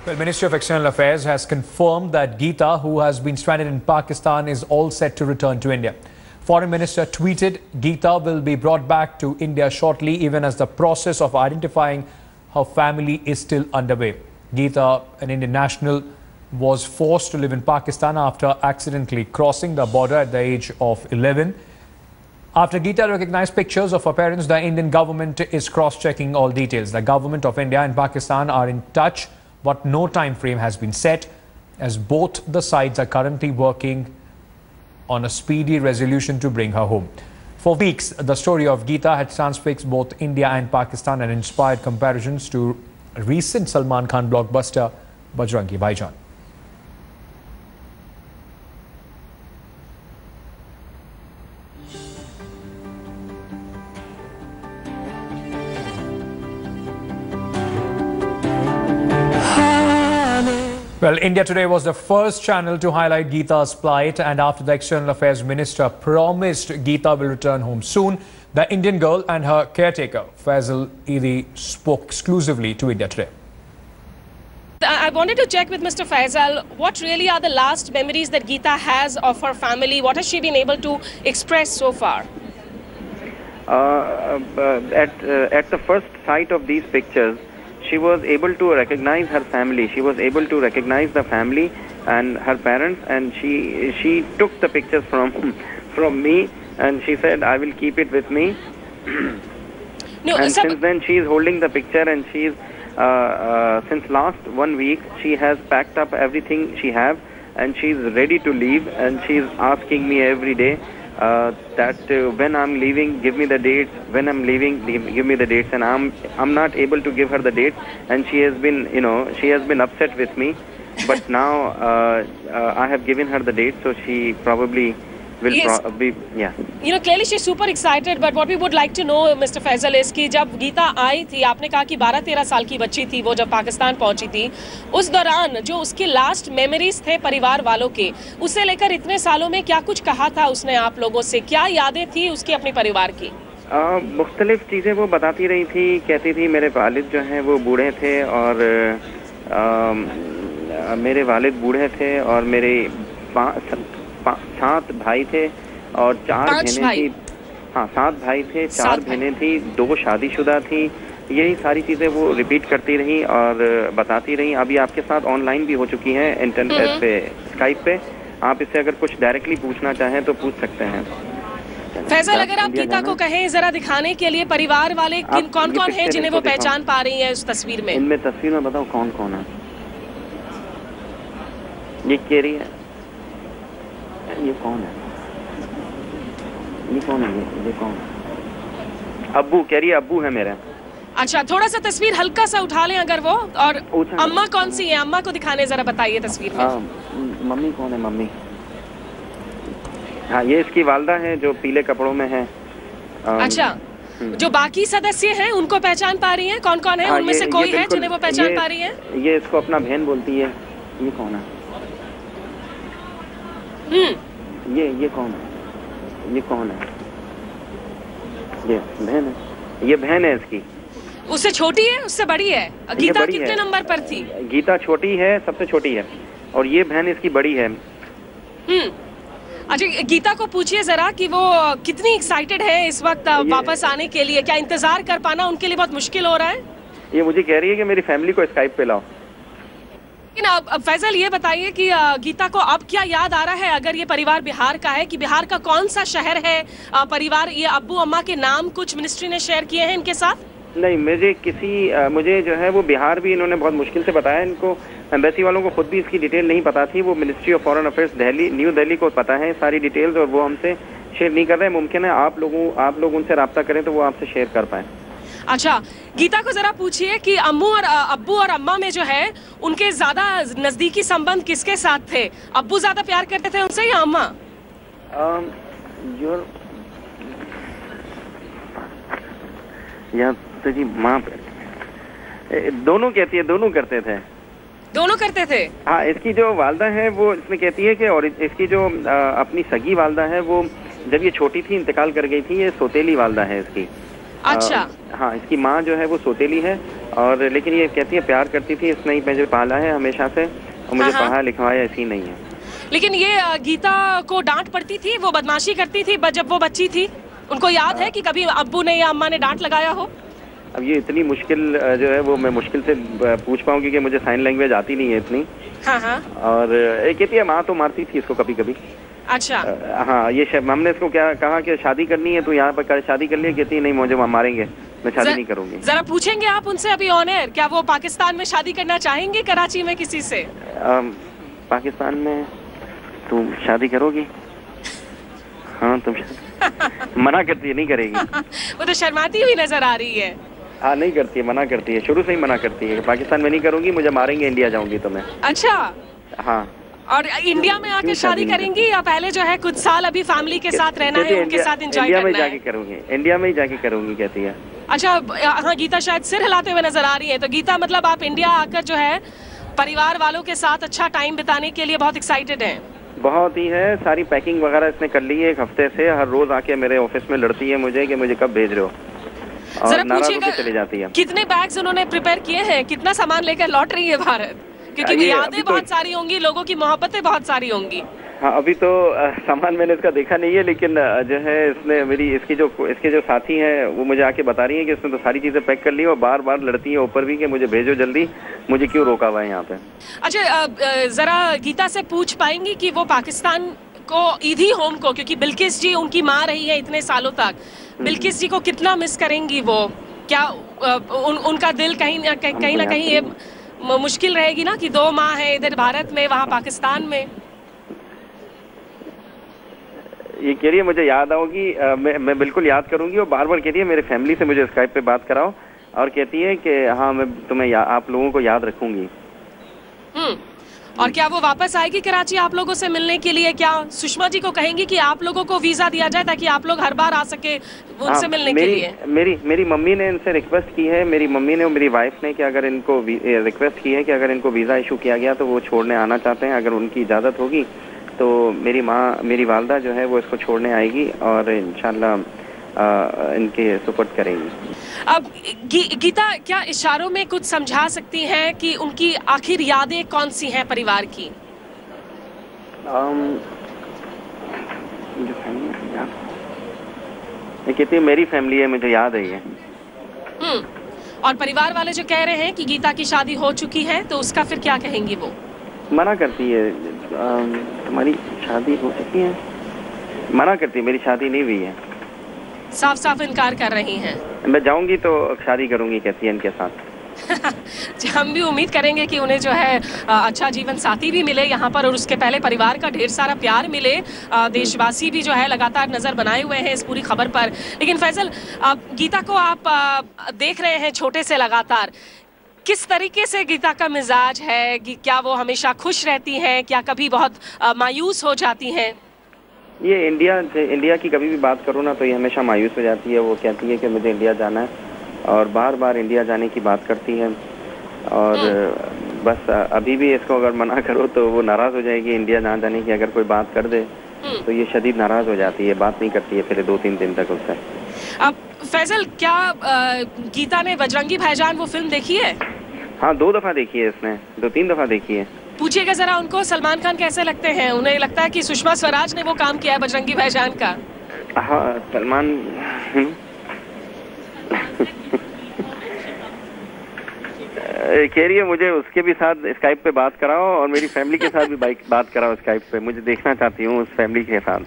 Well, Ministry of External Affairs has confirmed that Geeta, who has been stranded in Pakistan, is all set to return to India. Foreign Minister tweeted, Geeta will be brought back to India shortly, even as the process of identifying her family is still underway. Geeta, an Indian national, was forced to live in Pakistan after accidentally crossing the border at the age of 11. After Geeta recognized pictures of her parents, the Indian government is cross-checking all details. The government of India and Pakistan are in touch, but no time frame has been set, as both the sides are currently working on a speedy resolution to bring her home. For weeks, the story of Geeta had transfixed both India and Pakistan and inspired comparisons to recent Salman Khan blockbuster Bajrangi Bhaijaan. Well, India Today was the first channel to highlight Geeta's plight, and after the External Affairs Minister promised Geeta will return home soon, the Indian girl and her caretaker, Faisal Eidi, spoke exclusively to India Today. I wanted to check with Mr. Faisal, what really are the last memories that Geeta has of her family? What has she been able to express so far? At the first sight of these pictures, she was able to recognize her family. She was able to recognize the family and her parents, and she took the pictures from me, and she said, "I will keep it with me." No, and since then, she is holding the picture, and she's since last 1 week, she has packed up everything she have, and she's ready to leave, and she's asking me every day that when I'm leaving, give me the dates. When I'm leaving, give me the dates, and I'm not able to give her the dates, and she has been, she has been upset with me. But now I have given her the date, so she probably will be, yeah. Clearly she's super excited, but what we would like to know, Mr. Faisal, is कि जब गीता आई थी, आपने कहा कि 12-13 साल की बच्ची थी वो जब पाकिस्तान पहुंची थी, उस दौरान जो उसके लास्ट मेमोरीज थे परिवार वालों के, उसे लेकर इतने सालों में क्या कुछ कहा था उसने आप लोगों से? क्या यादें थी उसकी अपने परिवार की? मुख्तलिफ चीज़ें वो बताती रही थी, कहती थी मेरे वालिद जो हैं वो बूढ़े थे, और मेरे वालिद बूढ़े थे, और मेरे 7 भाई थे और 4 बहनें थी। हाँ, 7 भाई थे, 4 बहनें थी, 2 शादीशुदा थी। यही सारी चीज़ें वो रिपीट करती रही और बताती रही। अभी आपके साथ ऑनलाइन भी हो चुकी हैं, इंटरनेट पे, स्काइप पे। आप इससे अगर कुछ डायरेक्टली पूछना चाहें तो पूछ सकते हैं। फैसल, अगर आप गीता को कहें जरा दिखाने के लिए, परिवार वाले कौन-कौन हैं जिन्हें वो पहचान पा रही है उस तस्वीर में? इनमें तस्वीर में बताओ कौन-कौन है? ये केरी है, ये कौन है? ये कौन है? ये कौन है? अब्बू, कह रही है अब्बू है मेरे। अच्छा, थोड़ा सा तस्वीर हल्का सा उठा लें अगर वो, और अम्मा कौन सी है? अम्मा को दिखाने जरा बताइए तस्वीर में। मम्मी कौन है? मम्मी, हाँ, ये इसकी वालदा है जो पीले कपड़ों में है। अच्छा, जो बाकी सदस्य हैं उनको पहचान पा रही हैं? कौन-कौन है उनमें से कोई है जिन्हें वो पहचान पा रही है? ये इसको अपना बहन बोलती है। ये कौन है? ये कौन है? ये कौन है? ये बहन है। ये बहन है इसकी। उससे छोटी है, उससे बड़ी है? गीता कितने नंबर पर थी? गीता छोटी है, सबसे छोटी है, और ये बहन इसकी बड़ी है। अच्छा, गीता को पूछिए जरा कि वो कितनी एक्साइटेड है इस वक्त वापस आने के लिए। क्या इंतजार कर पाना उनके लिए बहुत मुश्किल हो रहा है? ये मुझे कह रही है कि मेरी फैमिली को स्काइप पे लाओ। लेकिन अब फैसल ये बताइए कि गीता को अब क्या याद आ रहा है, अगर ये परिवार बिहार का है, कि बिहार का कौन सा शहर है परिवार? ये अब्बू अम्मा के नाम कुछ मिनिस्ट्री ने शेयर किए हैं इनके साथ? नहीं, मुझे जो है वो बिहार भी इन्होंने बहुत मुश्किल से बताया। इनको एम्बेसी वालों को खुद भी इसकी डिटेल नहीं पता थी। वो ministry of foreign affairs new Delhi को पता है सारी डिटेल्स, और वो हमसे शेयर नहीं कर रहे। मुमकिन है आप लोग उनसे रब्ता करें तो वो आपसे शेयर कर पाए। अच्छा, गीता को जरा पूछिए कि अब्बू और अम्मा में जो है उनके ज्यादा नजदीकी संबंध किसके साथ थे? अब्बू ज्यादा प्यार करते थे उनसे या अम्मा? या तो जी माँ, दोनों कहती है, दोनों करते थे। दोनों करते थे? हाँ, इसकी जो वालदा है वो इसमें कहती है कि, और इसकी जो अपनी सगी वालदा है वो जब ये छोटी थी इंतकाल कर गई थी। ये सौतेली वालदा है इसकी। अच्छा। हाँ, इसकी माँ जो है वो सौतेली है, और लेकिन ये कहती है प्यार करती थी, इसने ही मुझे पाला है हमेशा से और मुझे पढ़ा लिखवाया, ऐसी नहीं है। लेकिन ये गीता को डांट पड़ती थी, वो बदमाशी करती थी जब वो बच्ची थी, उनको याद है कि कभी अब्बू ने या अम्मा ने डांट लगाया हो? अब ये इतनी मुश्किल जो है वो मैं मुश्किल से पूछ पाऊँ क्योंकि मुझे साइन लैंग्वेज आती नहीं है इतनी। और ये कहती है माँ तो मारती थी इसको कभी कभी। अच्छा। हाँ, ये हमने इसको क्या कहा कि शादी करनी है तो यहाँ पर शादी कर लिया, कहती है नहीं मुझे मारेंगे, मैं शादी नहीं करूंगी। जरा पूछेंगे आप उनसे अभी ऑन एयर, क्या वो पाकिस्तान में शादी करना चाहेंगे, कराची में किसी से? पाकिस्तान में तुम शादी करोगी? हाँ तुम मना करती है, नहीं करेगी। वो तो शर्माती हुई नजर आ रही है। हाँ नहीं करती है, मना करती है, शुरू से ही मना करती है, पाकिस्तान में नहीं करूंगी, मुझे मारेंगे, इंडिया जाऊंगी तो मैं। अच्छा। हाँ। और इंडिया में आकर शादी करेंगी या पहले जो है कुछ साल अभी फैमिली के साथ रहना है, उनके साथ एंजॉय करना है? इंडिया में जाके करूंगी, इंडिया में ही जाके करूंगी कहती है। अच्छा। हाँ, गीता शायद सिर हिलाते हुए नजर आ रही है, तो गीता मतलब आप इंडिया आकर जो है परिवार वालों के साथ अच्छा टाइम बिताने के लिए बहुत एक्साइटेड हैं? बहुत ही है, सारी पैकिंग वगैरह इसने कर ली है एक हफ्ते से, हर रोज आके मेरे ऑफिस में लड़ती है मुझे कि मुझे कब भेज रहे हो, और नाराज होकर चली जाती है। कितने बैग्स उन्होंने प्रिपेयर किए हैं, कितना सामान लेकर लौट रही है भारत? क्योंकि यादें बहुत सारी होंगी, लोगों की मोहब्बतें बहुत सारी होंगी। हाँ, अभी तो सामान मैंने इसका देखा नहीं है, लेकिन जो है इसने इसके जो साथी हैं वो मुझे आके बता रही है कि इसने तो सारी चीजें पैक कर ली और बार बार लड़ती है ऊपर भी कि मुझे भेजो जल्दी, मुझे क्यों रोका हुआ है यहाँ पे। अच्छा, जरा गीता से पूछ पाएंगी कि वो पाकिस्तान को, ईदी होम को, क्योंकि बिल्किस जी उनकी माँ रही है इतने सालों तक, बिल्किस जी को कितना मिस करेंगी वो? क्या उनका दिल कहीं ना कहीं ये मुश्किल रहेगी ना कि 2 माँ है, इधर भारत में वहाँ पाकिस्तान में? ये कह रही है मुझे याद आओगी, मैं बिल्कुल याद करूंगी, और बार बार कह रही है मेरे फैमिली से मुझे स्काइप पे बात कराओ, और कहती है कि हाँ मैं तुम्हें आप लोगों को याद रखूंगी। और क्या वो वापस आएगी कराची आप लोगों से मिलने के लिए? क्या सुषमा जी को कहेंगी कि आप लोगों को वीजा दिया जाए ताकि आप लोग हर बार आ सके उनसे मिलने के लिए? मेरी मम्मी ने इनसे रिक्वेस्ट की है, मेरी मम्मी ने और मेरी वाइफ ने, कि अगर इनको रिक्वेस्ट की है कि अगर इनको वीजा इशू किया गया तो वो छोड़ने आना चाहते हैं, अगर उनकी इजाजत होगी तो मेरी वालदा जो है वो इसको छोड़ने आएगी और इंशाल्लाह इनके सुपुर्द करेंगी। अब गीता क्या इशारों में कुछ समझा सकती हैं कि उनकी आखिर यादें कौन सी हैं परिवार की? ये कहती है मेरी फैमिली है, मुझे याद है ये। और परिवार वाले जो कह रहे हैं कि गीता की शादी हो चुकी है, तो उसका फिर क्या कहेंगी वो? मना करती है, तुम्हारी शादी हो चुकी है, मना करती है, मेरी शादी नहीं हुई है, साफ साफ इनकार कर रही हैं। मैं जाऊंगी तो शादी करूंगी कहती है इनके साथ। हम भी उम्मीद करेंगे कि उन्हें जो है अच्छा जीवन साथी भी मिले यहाँ पर, और उसके पहले परिवार का ढेर सारा प्यार मिले। देशवासी भी जो है लगातार नजर बनाए हुए हैं इस पूरी खबर पर। लेकिन फैसल, गीता को आप देख रहे हैं छोटे से लगातार, किस तरीके से गीता का मिजाज है? क्या वो हमेशा खुश रहती हैं, क्या कभी बहुत मायूस हो जाती हैं? ये इंडिया की कभी भी बात करो ना तो ये हमेशा मायूस हो जाती है। वो कहती है कि मुझे इंडिया जाना है और बार बार इंडिया जाने की बात करती है, और बस अभी भी इसको अगर मना करो तो वो नाराज हो जाएगी इंडिया ना जाने की। अगर कोई बात कर दे तो ये शदीद नाराज हो जाती है, बात नहीं करती है फिर 2-3 दिन तक उससे। अब फैसल, क्या गीता ने बजरंगी भाईजान वो फिल्म देखी है? हाँ, 2 दफा देखी है इसने, 2-3 दफा देखी है। पूछिएगा जरा उनको सलमान खान कैसे लगते हैं। उन्हें लगता है कि सुषमा स्वराज ने वो काम किया है बजरंगी भाईजान का? हाँ, सलमान कह रही है मुझे उसके भी साथ स्काइप पे बात कराओ और मेरी फैमिली के साथ भी बात कराओ स्काइप पे, मुझे देखना चाहती हूँ उस फैमिली के साथ।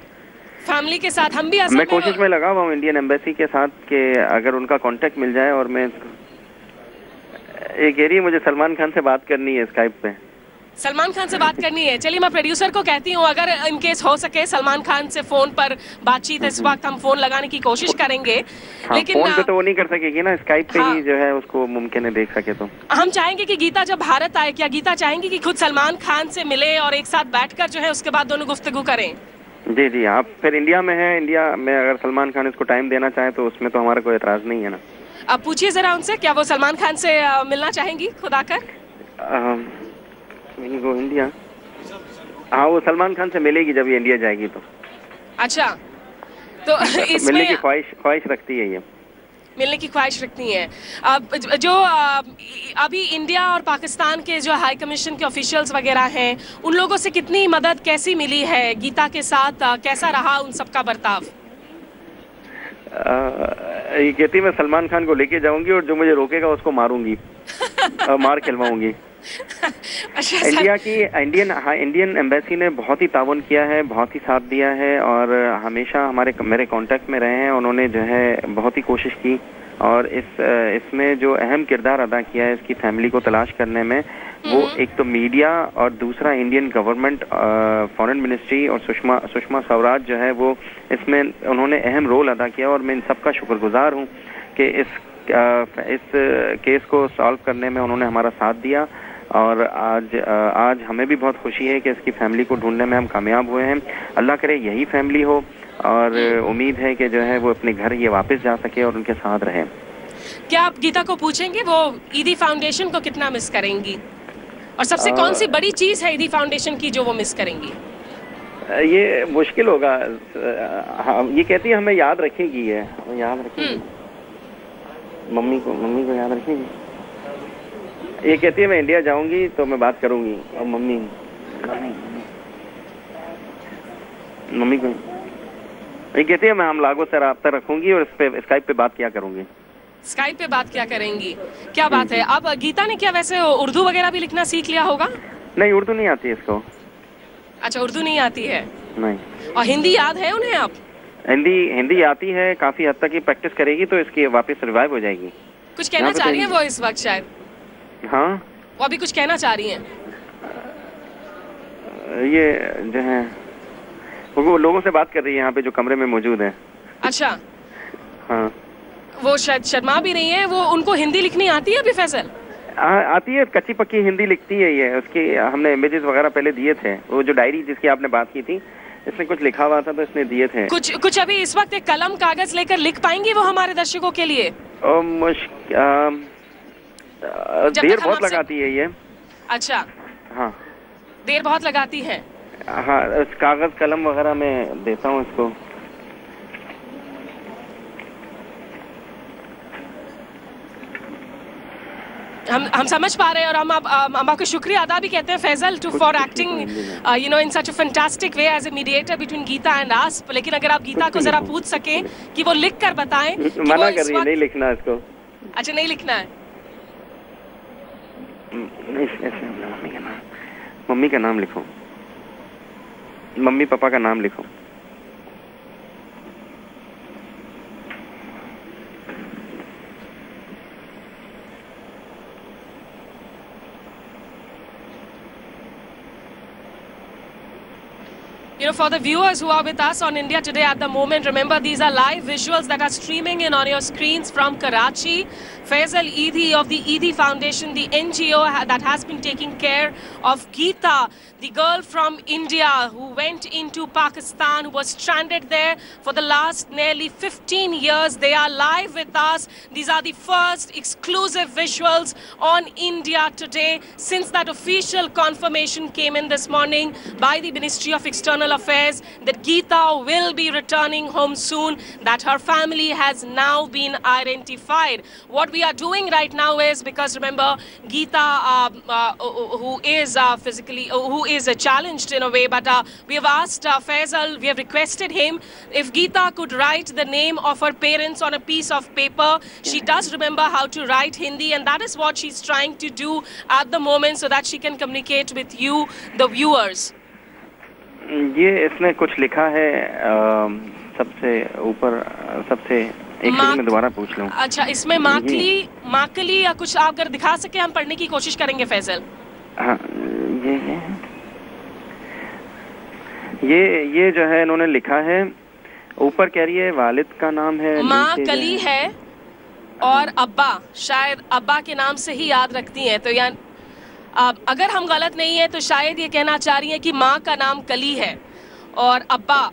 फैमिली के साथ हम भी मैं कोशिश में लगा हुआ हूँ इंडियन एम्बेसी के साथ कि अगर उनका कांटेक्ट मिल जाए। और मैं ये कह रही है मुझे सलमान खान से बात करनी है स्काइप पे। सलमान खान से बात करनी है? चलिए मैं प्रोड्यूसर को कहती हूँ अगर इनकेस हो सके सलमान खान से फोन पर बातचीत, इस वक्त हम फोन लगाने की कोशिश करेंगे। हाँ, लेकिन फोन पे तो वो नहीं कर सकेगी ना, स्काइप पे ही जो है उसको मुमकिन है देख सके। तो हम चाहेंगे कि गीता जब भारत आए, क्या गीता चाहेंगी कि खुद सलमान खान से मिले और एक साथ बैठकर जो है उसके बाद दोनों गुफ्तगू करें? जी जी, आप फिर इंडिया में है, इंडिया में अगर सलमान खान इसको टाइम देना चाहे तो उसमें तो हमारा कोई एतराज नहीं है ना। अब पूछिए जरा उनसे, क्या वो सलमान खान से मिलना चाहेंगी खुद आकर? इंडिया, हाँ वो सलमान खान से मिलेगी जब ये इंडिया जाएगी तो। अच्छा, तो इसमें मिलने की ख्वाहिश रखती है ये। मिलने की ख्वाहिश रखती हैं। अब जो अभी इंडिया और पाकिस्तान के जो हाई कमीशन के ऑफिशियल्स वगैरह हैं, उन लोगों से कितनी मदद कैसी मिली है गीता के साथ, कैसा रहा उन सबका बर्ताव? ये कहती मैं सलमान खान को लेके जाऊंगी और जो मुझे रोकेगा उसको मारूंगी, मार खिलवाऊंगी। अच्छा, इंडियन एम्बेसी ने बहुत ही तावन किया है, बहुत ही साथ दिया है और हमेशा मेरे कांटेक्ट में रहे हैं। उन्होंने जो है बहुत ही कोशिश की और इसमें जो अहम किरदार अदा किया है इसकी फैमिली को तलाश करने में, वो एक तो मीडिया और दूसरा इंडियन गवर्नमेंट, फॉरेन मिनिस्ट्री और सुषमा स्वराज जो है वो इसमें उन्होंने अहम रोल अदा किया और मैं इन सबका शुक्रगुजार हूँ कि इस केस को सॉल्व करने में उन्होंने हमारा साथ दिया। और आज हमें भी बहुत खुशी है कि इसकी फैमिली को ढूंढने में हम कामयाब हुए हैं। अल्लाह करे यही फैमिली हो और उम्मीद है कि जो है वो अपने घर ये वापस जा सके और उनके साथ रहे। क्या आप गीता को पूछेंगे वो ईदी फाउंडेशन को कितना मिस करेंगी और सबसे कौन सी बड़ी चीज है ईदी फाउंडेशन की जो वो मिस करेंगी? ये मुश्किल होगा। ये कहती है हमें याद रखेगी, है हमें याद रखेगी, मम्मी को याद रखेगी। ये कहती है मैं इंडिया जाऊंगी तो मैं बात करूंगी और मम्मी को ये कहती है मैं हम लोगों से राब्ता रखूंगी और इस पे स्काइप पे बात किया करूंगी। स्काइप पे बात क्या करेंगी? क्या बात है। अब गीता ने क्या वैसे उर्दू वगैरह भी लिखना सीख लिया होगा? नहीं, उर्दू नहीं आती इसको। अच्छा, उर्दू नहीं आती है? नहीं। और हिंदी याद है उन्हें? अब हिंदी आती है, काफी हद तक ये प्रैक्टिस करेगी तो इसकी वापस रिवाइव हो जाएगी। कुछ कहना चाह रही है वो इस वक्त शायद? हाँ, वो अभी कुछ कहना चाह रही हैं? ये जो है वो लोगों से बात कर रही है यहाँ पे जो कमरे में मौजूद है। अच्छा, हाँ। वो शायद शर्मा भी नहीं है। वो उनको हिंदी लिखनी आती है अभी फैसल? आती है, कच्ची पक्की हिंदी लिखती है ये। उसकी हमने इमेजेस वगैरह पहले दिए थे। वो जो डायरी जिसकी आपने बात की थी इसमें कुछ लिखा हुआ था तो इसने दिए थे। कुछ अभी इस वक्त एक कलम कागज लेकर लिख पाएंगी वो हमारे दर्शकों के लिए? देर बहुत लगाती है ये। अच्छा, हाँ, देर बहुत लगाती है। हाँ, कागज कलम वगैरह मैं देता हूँ इसको। हम समझ पा रहे हैं और हम आपका शुक्रिया अदा भी कहते हैं Faisal for acting you know in such a fantastic way as a mediator between Geeta and us. लेकिन अगर आप गीता को जरा पूछ सकें कि वो लिख कर बताएं। मना कर रही है, नहीं लिखना इसको। अच्छा, नहीं लिखना है? मम्मी का नाम लिखो, मम्मी पापा का नाम लिखो। You know, for the viewers who are with us on India Today at the moment, remember these are live visuals that are streaming in on your screens from Karachi. Faisal Eidi of the Eidi Foundation, the NGO that has been taking care of Geeta, the girl from India who went into Pakistan, who was stranded there for the last nearly 15 years. They are live with us. These are the first exclusive visuals on India Today since that official confirmation came in this morning by the Ministry of External Affairs that Geeta will be returning home soon, that her family has now been identified. What we are doing right now is, because remember, Geeta, who is challenged in a way, but we have asked Faisal, we have requested him if Geeta could write the name of her parents on a piece of paper. She does remember how to write Hindi, and that is what she's trying to do at the moment so that she can communicate with you, the viewers. ये इसने कुछ लिखा है सबसे ऊपर, सबसे एक second में दोबारा पूछ लूं। अच्छा, इसमें माकली या कुछ आप अगर दिखा सके हम पढ़ने की कोशिश करेंगे फैजल। हाँ, ये जो है इन्होंने लिखा है ऊपर, कह रही है वालिद का नाम है, माँ कली है और अब्बा शायद अब्बा के नाम से ही याद रखती हैं। तो यार अगर हम गलत नहीं है तो शायद ये कहना चाह रही हैं कि माँ का नाम कली है और अब्बा,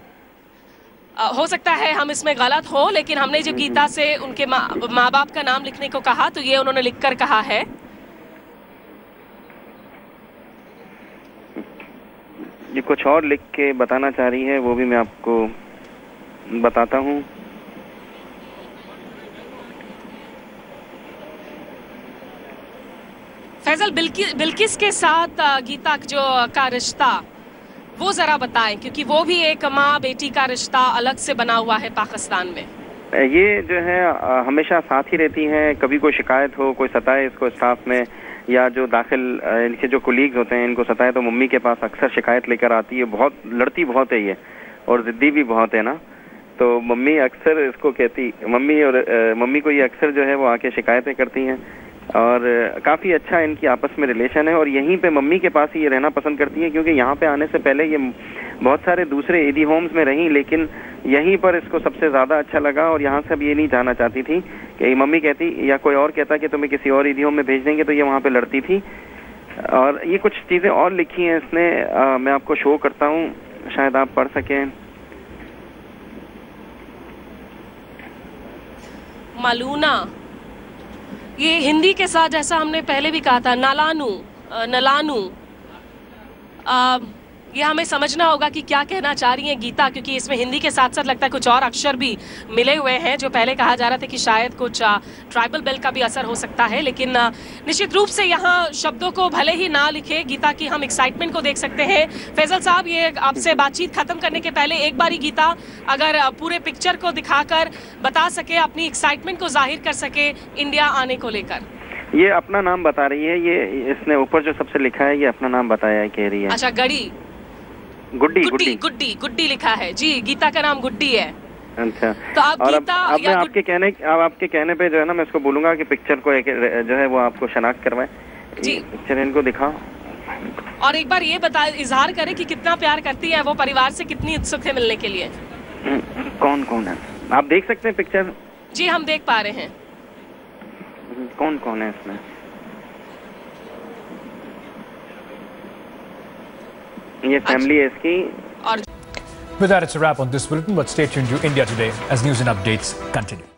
हो सकता है हम इसमें गलत हो, लेकिन हमने जब गीता से उनके माँ बाप का नाम लिखने को कहा तो ये उन्होंने लिखकर कहा है। ये कुछ और लिख के बताना चाह रही है, वो भी मैं आपको बताता हूँ। फैजल, बिल्किस के साथ गीता जो का रिश्ता वो जरा बताएं, क्योंकि वो भी एक माँ बेटी का रिश्ता अलग से बना हुआ है पाकिस्तान में। ये जो है हमेशा साथ ही रहती हैं। कभी कोई शिकायत हो, कोई सताए इसको स्टाफ में, या जो दाखिल इनके जो कोलीग्स होते हैं इनको सताए, तो मम्मी के पास अक्सर शिकायत लेकर आती है। बहुत लड़ती बहुत है ये, और ज़िद्दी भी बहुत है ना, तो मम्मी अक्सर इसको कहती, मम्मी को ये अक्सर जो है वो आके शिकायतें करती हैं, और काफ़ी अच्छा इनकी आपस में रिलेशन है। और यहीं पे मम्मी के पास ही ये रहना पसंद करती हैं, क्योंकि यहाँ पे आने से पहले ये बहुत सारे दूसरे ईदी होम्स में रहीं, लेकिन यहीं पर इसको सबसे ज़्यादा अच्छा लगा, और यहाँ से अब ये नहीं जाना चाहती थी। कि मम्मी कहती या कोई और कहता कि तुम्हें किसी और ईदी होम में भेज देंगे, तो ये वहाँ पे लड़ती थी। और ये कुछ चीज़ें और लिखी हैं इसने, मैं आपको शो करता हूँ, शायद आप पढ़ सकें। मालूना, ये हिंदी के साथ, जैसा हमने पहले भी कहा था, नलानू, ये हमें समझना होगा कि क्या कहना चाह रही हैं गीता, क्योंकि इसमें हिंदी के साथ साथ लगता है कुछ और अक्षर भी मिले हुए हैं, जो पहले कहा जा रहा था कि शायद कुछ ट्राइबल बेल्ट का भी असर हो सकता है। लेकिन निश्चित रूप से यहाँ शब्दों को भले ही ना लिखे गीता की, हम एक्साइटमेंट को देख सकते हैं। फैजल साहब, ये आपसे बातचीत खत्म करने के पहले एक बारी गीता अगर पूरे पिक्चर को दिखाकर बता सके, अपनी एक्साइटमेंट को जाहिर कर सके इंडिया आने को लेकर। ये अपना नाम बता रही है, ये इसने ऊपर जो सबसे लिखा है ये अपना नाम बताया है, कह रही है। अच्छा, गुड्डी लिखा है जी, गीता का नाम गुड्डी है। अच्छा, तो आप और गीता अब मैं आपके कहने पे जो है ना, मैं इसको बोलूंगा कि पिक्चर को जो है वो आपको शनाख्त करवाए जी। पिक्चर इनको दिखाओ, और एक बार ये बता, इजहार करें कि कितना प्यार करती है वो, परिवार से कितनी उत्सुक है मिलने के लिए। कौन कौन है आप देख सकते हैं पिक्चर? जी, हम देख पा रहे हैं। कौन कौन है इसमें? ये फैमिली है इसकी। With that, it's a wrap on this bulletin, but stay tuned to India Today as news and updates continue.